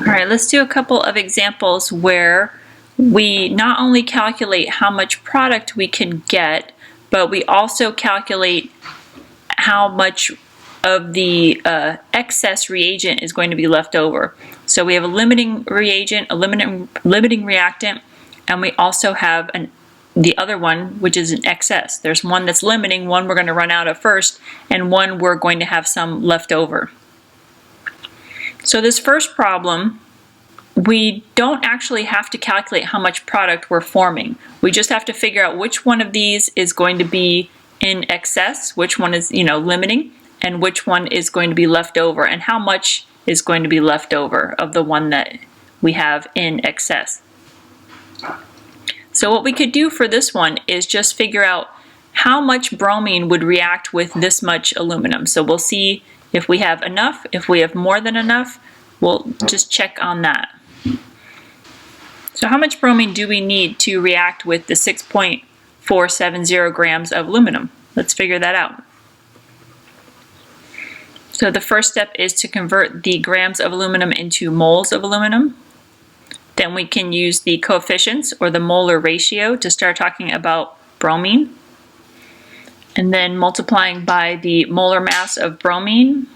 All right, let's do a couple of examples where we not only calculate how much product we can get, but we also calculate how much of the excess reagent is going to be left over. So we have a limiting reagent, a limiting reactant, and we also have the other one, which is an excess. There's one that's limiting, one we're going to run out of first, and one we're going to have some left over. So this first problem, we don't actually have to calculate how much product we're forming. We just have to figure out which one of these is going to be in excess, which one is, limiting, and which one is going to be left over, and how much is going to be left over of the one that we have in excess. So what we could do for this one is just figure out how much bromine would react with this much aluminum. So we'll see if we have enough. If we have more than enough, we'll just check on that. So how much bromine do we need to react with the 6.470 grams of aluminum? Let's figure that out. So the first step is to convert the grams of aluminum into moles of aluminum. Then we can use the coefficients or the molar ratio to start talking about bromine. And then multiplying by the molar mass of bromine.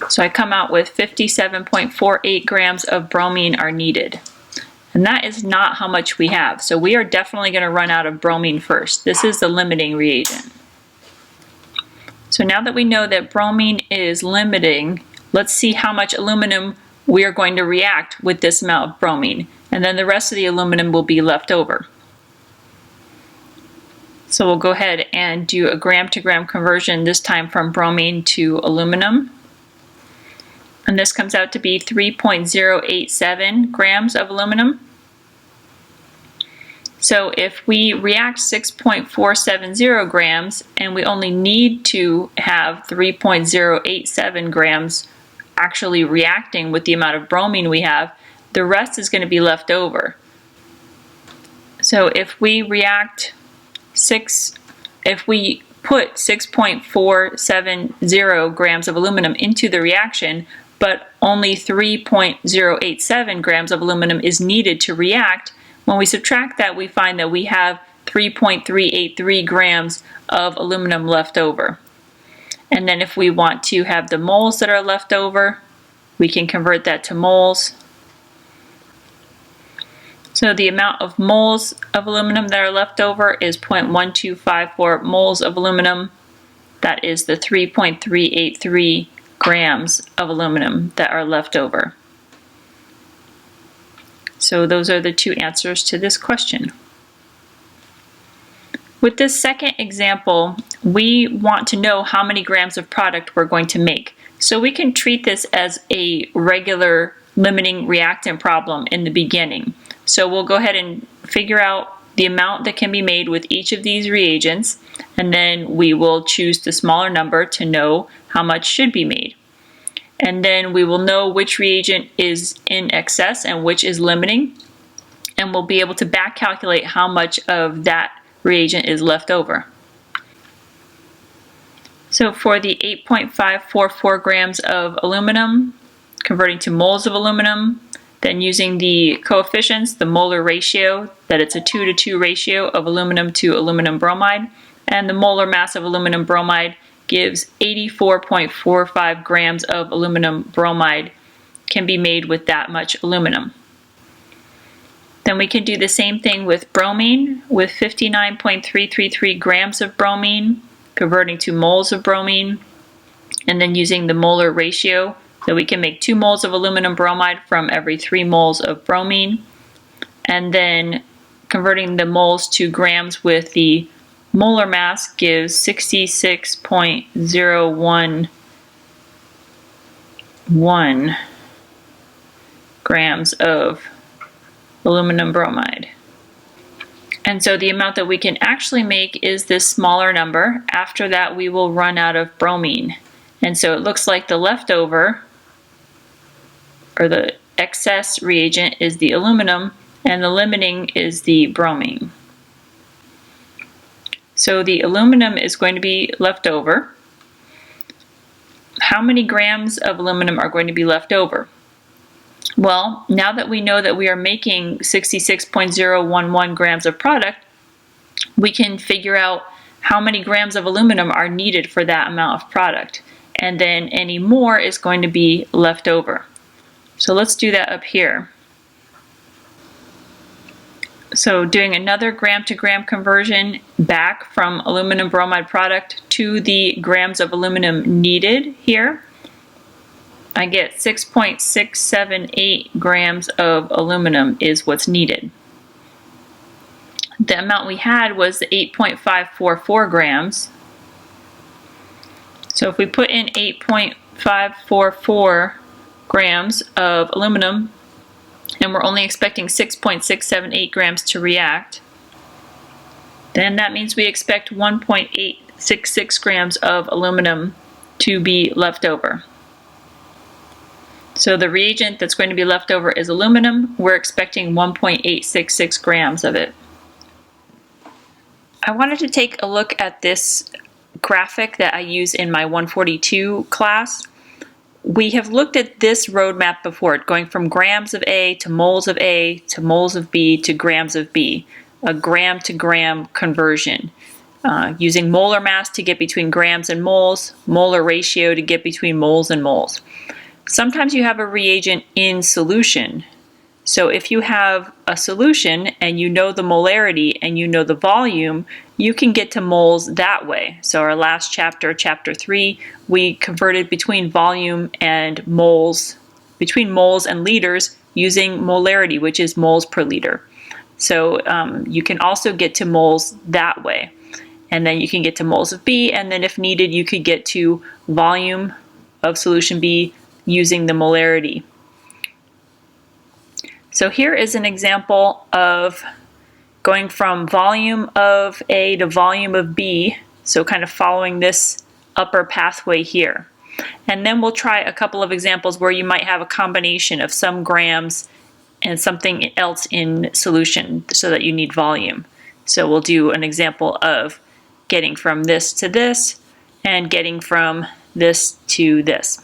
So I come out with 57.48 grams of bromine are needed. And that is not how much we have. So we are definitely going to run out of bromine first. This is the limiting reagent. So now that we know that bromine is limiting, let's see how much aluminum we are going to react with this amount of bromine. And then the rest of the aluminum will be left over. So we'll go ahead and do a gram to gram conversion, this time from bromine to aluminum. And this comes out to be 3.087 grams of aluminum. So if we react 6.470 grams and we only need to have 3.087 grams actually reacting with the amount of bromine we have, the rest is going to be left over. So if we put 6.470 grams of aluminum into the reaction, but only 3.087 grams of aluminum is needed to react, when we subtract that, we find that we have 3.383 grams of aluminum left over. And then if we want to have the moles that are left over, we can convert that to moles. So the amount of moles of aluminum that are left over is 0.1254 moles of aluminum. That is the 3.383 grams of aluminum that are left over. So those are the two answers to this question. With this second example, we want to know how many grams of product we're going to make. So we can treat this as a regular limiting reactant problem in the beginning. So we'll go ahead and figure out the amount that can be made with each of these reagents, and then we will choose the smaller number to know how much should be made. And then we will know which reagent is in excess and which is limiting, and we'll be able to back calculate how much of that reagent is left over. So for the 8.544 grams of aluminum, converting to moles of aluminum, then using the coefficients, the molar ratio, that it's a 2:2 ratio of aluminum to aluminum bromide, and the molar mass of aluminum bromide gives 84.45 grams of aluminum bromide can be made with that much aluminum. Then we can do the same thing with bromine, with 59.333 grams of bromine, converting to moles of bromine, and then using the molar ratio, that we can make 2 moles of aluminum bromide from every 3 moles of bromine, and then converting the moles to grams with the molar mass gives 66.011 grams of aluminum bromide. And so the amount that we can actually make is this smaller number. After that, we will run out of bromine. And so it looks like the leftover, or the excess reagent, is the aluminum, and the limiting is the bromine. So the aluminum is going to be left over. How many grams of aluminum are going to be left over? Well, now that we know that we are making 66.011 grams of product, we can figure out how many grams of aluminum are needed for that amount of product. And then any more is going to be left over. So let's do that up here. So doing another gram to gram conversion back from aluminum bromide product to the grams of aluminum needed here, I get 6.678 grams of aluminum is what's needed. The amount we had was 8.544 grams. So if we put in 8.544 grams of aluminum, and we're only expecting 6.678 grams to react, then that means we expect 1.866 grams of aluminum to be left over. So the reagent that's going to be left over is aluminum. We're expecting 1.866 grams of it. I wanted to take a look at this graphic that I use in my 142 class. We have looked at this roadmap before, going from grams of A to moles of A to moles of B to grams of B, a gram to gram conversion, using molar mass to get between grams and moles, molar ratio to get between moles and moles. Sometimes you have a reagent in solution. So if you have a solution and you know the molarity and you know the volume, you can get to moles that way. So our last chapter, chapter 3, we converted between volume and moles, between moles and liters using molarity, which is moles per liter. So you can also get to moles that way. And then you can get to moles of B, and then if needed, you could get to volume of solution B using the molarity. So here is an example of going from volume of A to volume of B, so kind of following this upper pathway here. And then we'll try a couple of examples where you might have a combination of some grams and something else in solution so that you need volume. So we'll do an example of getting from this to this and getting from this to this.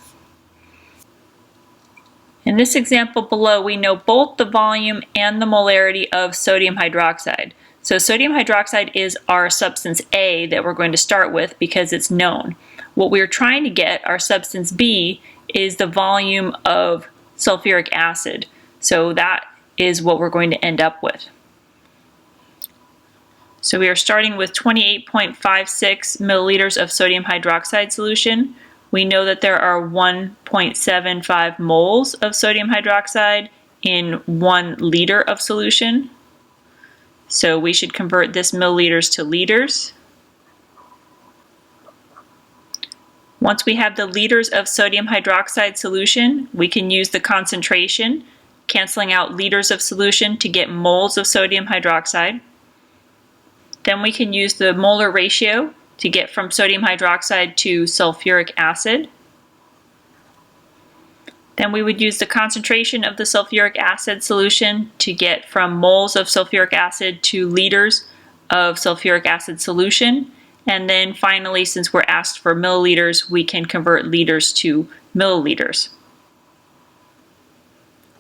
In this example below, we know both the volume and the molarity of sodium hydroxide. So sodium hydroxide is our substance A that we're going to start with because it's known. What we're trying to get, our substance B, is the volume of sulfuric acid. So that is what we're going to end up with. So we are starting with 28.56 milliliters of sodium hydroxide solution. We know that there are 1.75 moles of sodium hydroxide in 1 liter of solution. So we should convert this milliliters to liters. Once we have the liters of sodium hydroxide solution, we can use the concentration, canceling out liters of solution to get moles of sodium hydroxide. Then we can use the molar ratio to get from sodium hydroxide to sulfuric acid. Then we would use the concentration of the sulfuric acid solution to get from moles of sulfuric acid to liters of sulfuric acid solution. And then finally, since we're asked for milliliters, we can convert liters to milliliters.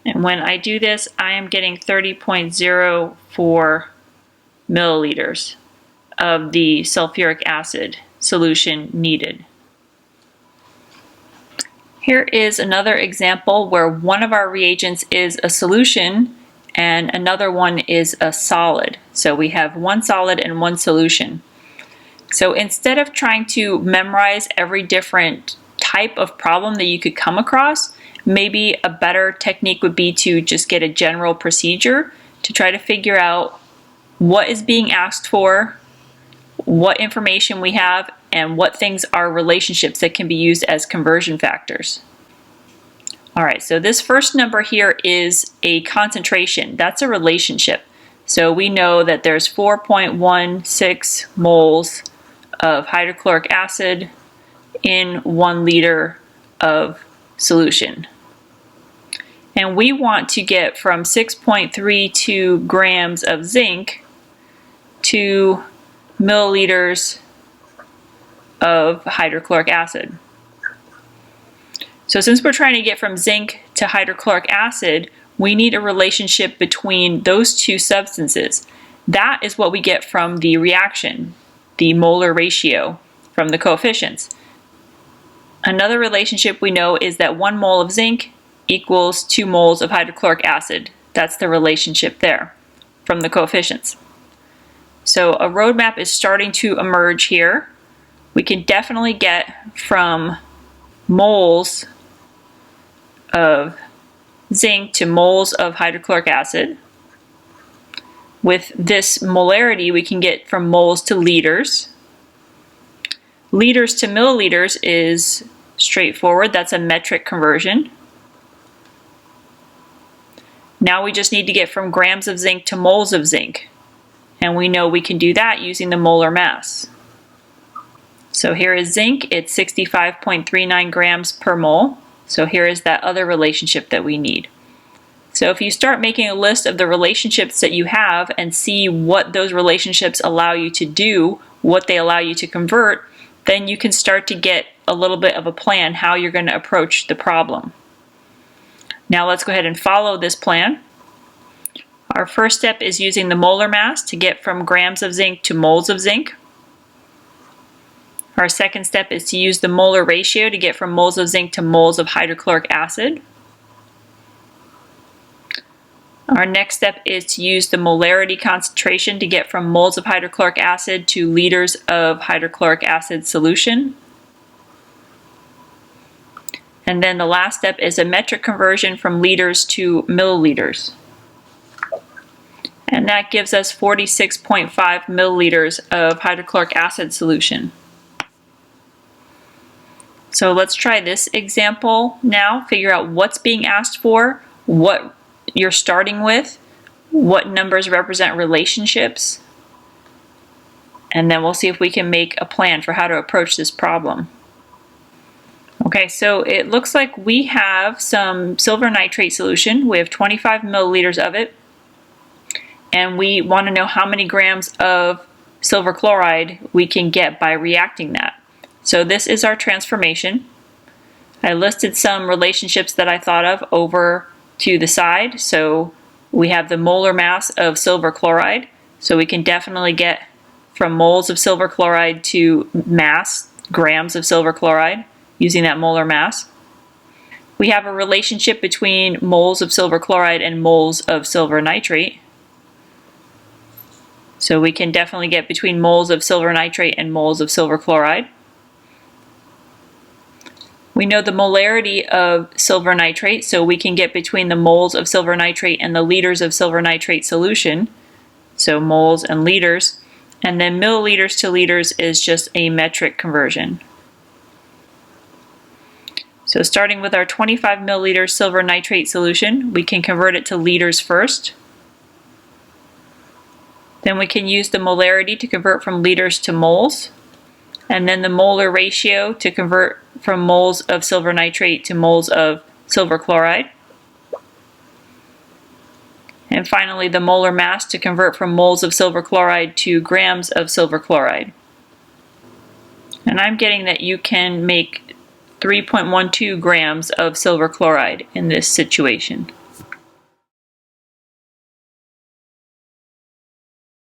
And when I do this, I am getting 30.04 milliliters of the sulfuric acid solution needed. Here is another example where one of our reagents is a solution and another one is a solid. So we have one solid and one solution. So instead of trying to memorize every different type of problem that you could come across, maybe a better technique would be to just get a general procedure to try to figure out what is being asked for, what information we have, and what things are relationships that can be used as conversion factors. All right, so this first number here is a concentration. That's a relationship. So we know that there's 4.16 moles of hydrochloric acid in 1 liter of solution. And we want to get from 6.32 grams of zinc to milliliters of hydrochloric acid. So since we're trying to get from zinc to hydrochloric acid, we need a relationship between those two substances. That is what we get from the reaction, the molar ratio from the coefficients. Another relationship we know is that 1 mole of zinc equals 2 moles of hydrochloric acid. That's the relationship there from the coefficients. So a roadmap is starting to emerge here. We can definitely get from moles of zinc to moles of hydrochloric acid. With this molarity, we can get from moles to liters. Liters to milliliters is straightforward. That's a metric conversion. Now we just need to get from grams of zinc to moles of zinc. And we know we can do that using the molar mass. So here is zinc. It's 65.39 grams per mole. So here is that other relationship that we need. So if you start making a list of the relationships that you have and see what those relationships allow you to do, what they allow you to convert, then you can start to get a little bit of a plan how you're going to approach the problem. Now let's go ahead and follow this plan. Our first step is using the molar mass to get from grams of zinc to moles of zinc. Our second step is to use the molar ratio to get from moles of zinc to moles of hydrochloric acid. Our next step is to use the molarity concentration to get from moles of hydrochloric acid to liters of hydrochloric acid solution. And then the last step is a metric conversion from liters to milliliters. And that gives us 46.5 milliliters of hydrochloric acid solution. So let's try this example now, figure out what's being asked for, what you're starting with, what numbers represent relationships, and then we'll see if we can make a plan for how to approach this problem. Okay, so it looks like we have some silver nitrate solution. We have 25 milliliters of it, and we want to know how many grams of silver chloride we can get by reacting that. So this is our transformation. I listed some relationships that I thought of over to the side. So we have the molar mass of silver chloride. So we can definitely get from moles of silver chloride to mass, grams of silver chloride, using that molar mass. We have a relationship between moles of silver chloride and moles of silver nitrate. So we can definitely get between moles of silver nitrate and moles of silver chloride. We know the molarity of silver nitrate, so we can get between the moles of silver nitrate and the liters of silver nitrate solution. So moles and liters. And then milliliters to liters is just a metric conversion. So starting with our 25 milliliter silver nitrate solution, we can convert it to liters first. Then we can use the molarity to convert from liters to moles. And then the molar ratio to convert from moles of silver nitrate to moles of silver chloride. And finally, the molar mass to convert from moles of silver chloride to grams of silver chloride. And I'm getting that you can make 3.12 grams of silver chloride in this situation.